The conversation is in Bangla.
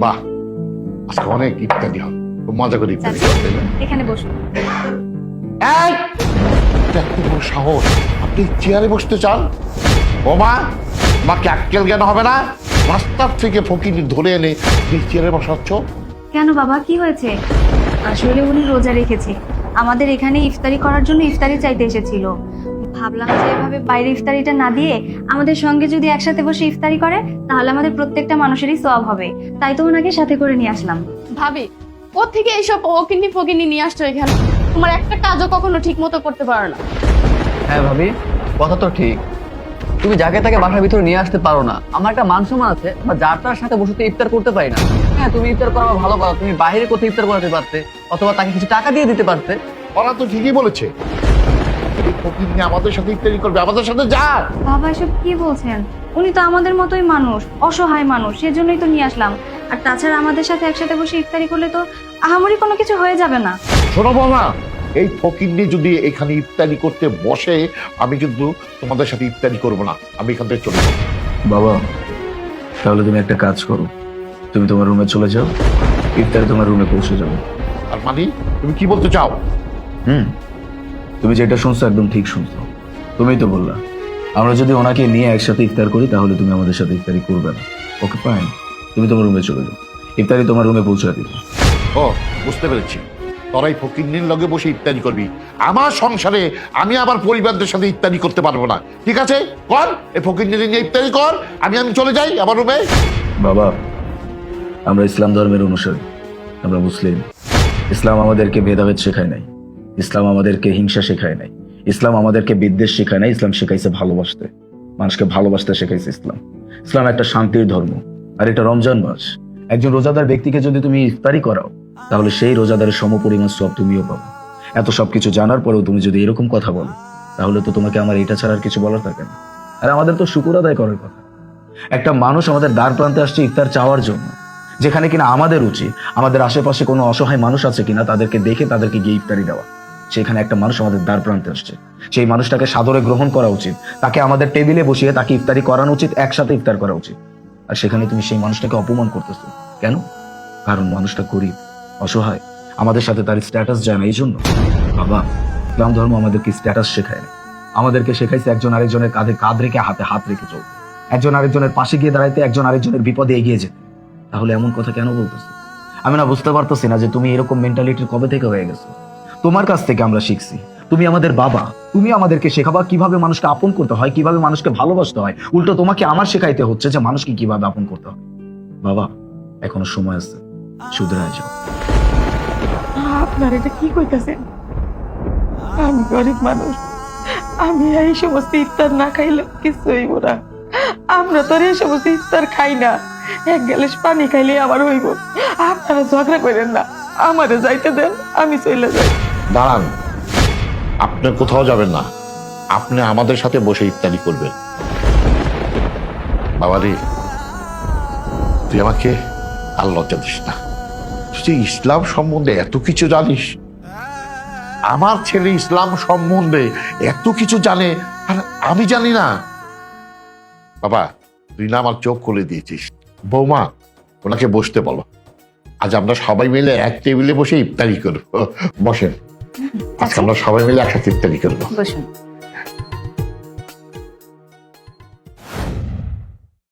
বাহ, আজকে অনেক ইত্যাদি হবে, খুব মজা করে ইত্যাদি হবে, তাই না? এখানে বসুন। এই, এত বড় সাহস, আপনি চেয়ারে বসতে চান? বোমা, তোমাকে আক্কেল জ্ঞান হবে না? রাস্তার থেকে ফকির ধরে এনে এই চেয়ারে বসাচ্ছ? কেন বাবা, কি হয়েছে? আসলে উনি রোজা রেখেছে, আমাদের এখানে ইফতারি করার জন্য ইফতারি চাইতে এসেছিল। ভাবলাম যে এভাবে বাইরে ইফতারিটা না দিয়ে আমাদের সঙ্গে যদি একসাথে বসে ইফতারি করে তাহলে আমাদের প্রত্যেকটা মানুষেরই সওয়াব হবে, তাই তো ওনাকে সাথে করে নিয়ে আসলাম। ভাবি, কোত্থেকে এইসব ওকিন্নি ফকিন্নি নিয়ে আসছো এখানে? তোমার একটা কাজও কখনো ঠিক মতো করতে পারো না। হ্যাঁ ভাবি, কথা তো ঠিক। তুমি যাকে তাকে বাসার ভিতরে নিয়ে আসতে পারো না। আমার একটা মান সম্মান আছে, বা যার তার সাথে বসে তো ইফতার করতে পারি না। হ্যাঁ, তুমি ইফতার করা ভালো করো, তুমি বাইরে কোথাও ইফতার করাতে পারতে, অথবা তাকে কিছু টাকা দিয়ে দিতে পারতে। ওরা তো ঠিকই বলেছে, এই ফকির নিয়ে আমাদের সাথে ইত্যাদি করবে, আমাদের সাথে যা। বাবা এসব কি বলছেন? উনি তো আমাদের মতোই মানুষ, অসহায় মানুষ, সেজন্যই তো নিয়ে আসলাম। আর তাছাড়া আমাদের সাথে একসাথে বসে ইফতারি করলে তো আহামরি কোনো কিছু হয়ে যাবে না। শোনো বোমা, এই ফকির নিয়ে যদি এখানে ইত্যাদি করতে বসে, আমি কিন্তু তোমাদের সাথে ইত্যাদি করবো না, আমি এখান থেকে চলে যাবো। বাবা, তাহলে তুমি একটা কাজ করো, তুমি তোমার রুমে চলে যাও, ইফতারে তোমার রুমে পৌঁছে যাবে। আর মানে তুমি কি বলতে চাও? তুমি যেটা শুনছো একদম ঠিক শুনছো। তুমিই তো বললা আমরা যদি ওনাকে নিয়ে একসাথে ইফতার করি তাহলে তুমি আমাদের সাথে ইফতারি করবে না। ওকে ফাইন, তুমি তোমার রুমে চলে যাও, ইফতারি তোমার রুমে পৌঁছে দিবে। ও, বুঝতে পেরেছি, তোরাই ফকিরনির লগে বসে ইত্যাদি করবি। আমার সংসারে আমি আবার পরিবারদের সাথে ইত্যাদি করতে পারবো না। ঠিক আছে, কর এই ফকিরনির নিয়ে ইত্যাদি কর, আমি চলে যাই আমার রুমে। বাবা, আমরা ইসলাম ধর্মের অনুসারী, আমরা মুসলিম। ইসলাম আমাদেরকে ভেদাভেদ শেখায় নাই, ইসলাম আমাদেরকে হিংসা শেখায় নাই, ইসলাম আমাদেরকে বিদ্বেষ শেখায় নাই। ইসলাম শেখাইছে ভালোবাসতে, মানুষকে ভালোবাসতে শেখাইছে ইসলাম। ইসলাম একটা শান্তির ধর্ম। আর এটা রমজান মাস, একজন রোজাদার ব্যক্তিকে যদি তুমি ইফতারি করাও তাহলে সেই রোজাদারের সমপরিমাণ সব তুমিও পাবে। এত সবকিছু জানার পরেও তুমি যদি এরকম কথা বলো তাহলে তো তোমাকে আমার এটা ছাড়া আর কিছু বলার থাকে না। আর আমাদের তো শুকর আদায় করার কথা। একটা মানুষ আমাদের দ্বার প্রান্তে আসছে ইফতার চাওয়ার জন্য, যেখানে কিনা আমাদের উচিত আমাদের আশেপাশে কোনো অসহায় মানুষ আছে কিনা তাদেরকে দেখে তাদেরকে গিয়ে ইফতারি দেওয়া। সেখানে একটা মানুষ আমাদের দ্বার প্রান্তে আসছে, সেই মানুষটাকে সাদরে গ্রহণ করা উচিত, তাকে আমাদের টেবিলে বসিয়ে তাকে ইফতারি করানো উচিত, একসাথে ইফতার করা উচিত। আর সেখানে তুমি সেই মানুষটাকে অপমান করতেছো কেন? কারণ মানুষটা গরিব, অসহায়, আমাদের সাথে তার স্ট্যাটাস যায় না, এই জন্য। বাবা, ইসলাম ধর্ম আমাদেরকে স্ট্যাটাস শেখায় না, আমাদেরকে শেখাইছে একজন আরেকজনের কাঁধে কাঁধ রেখে হাতে হাত রেখে চলতে, একজন আরেকজনের পাশে গিয়ে দাঁড়াইতে, একজন আরেকজনের বিপদে এগিয়ে যেতে। তাহলে এমন কথা কেন বলতেছো? আমি না বুঝতে পারতেছি না যে তুমি এরকম মেন্টালিটির কবে থেকে হয়ে গেছো। তোমার কাছ থেকে আমরা শিখছি, তুমি আমাদের বাবা, তুমি আমাদেরকে শেখাবা কিভাবে মানুষকে আপন করতে হয়, কিভাবে মানুষকে ভালোবাসতে হয়। উল্টো তোমাকে আমার শেখাইতে হচ্ছে যে মানুষকে কিভাবে আপন করতে হয়। বাবা, এখনো সময় আছে, শুধরায় যাও। আপনার এটা কি কইতাছেন? আমি গরিব মানুষ, আমি এই সমস্ত ইফতার না খাইলে কিছু হইব না। আমরা তো আর এই সমস্ত ইফতার খাই না, এক গ্লাস পানি খাইলে আমার হইব। আপনারা ঝগড়া করেন না, আমারে যাইতে দেন, আমি চলে যাই। দাঁড়ান, আপনি কোথাও যাবেন না, আপনি আমাদের সাথে বসে ইত্যাদি করবেন। বাবা রে, তুই আমাকে আর লজ্জা দিস না। তুই ইসলাম সম্বন্ধে এত কিছু জানিস, আমার ছেলে ইসলাম সম্বন্ধে এত কিছু জানে আর আমি জানি না। বাবা, তুই না আমার চোখ খুলে দিয়েছিস। বৌমা, ওনাকে বসতে বলো, আজ আমরা সবাই মিলে এক টেবিলে বসে ইফতারি করবো। বসেন, আজকে আমরা সবাই মিলে একসাথে ইফতারি করবো। বসুন।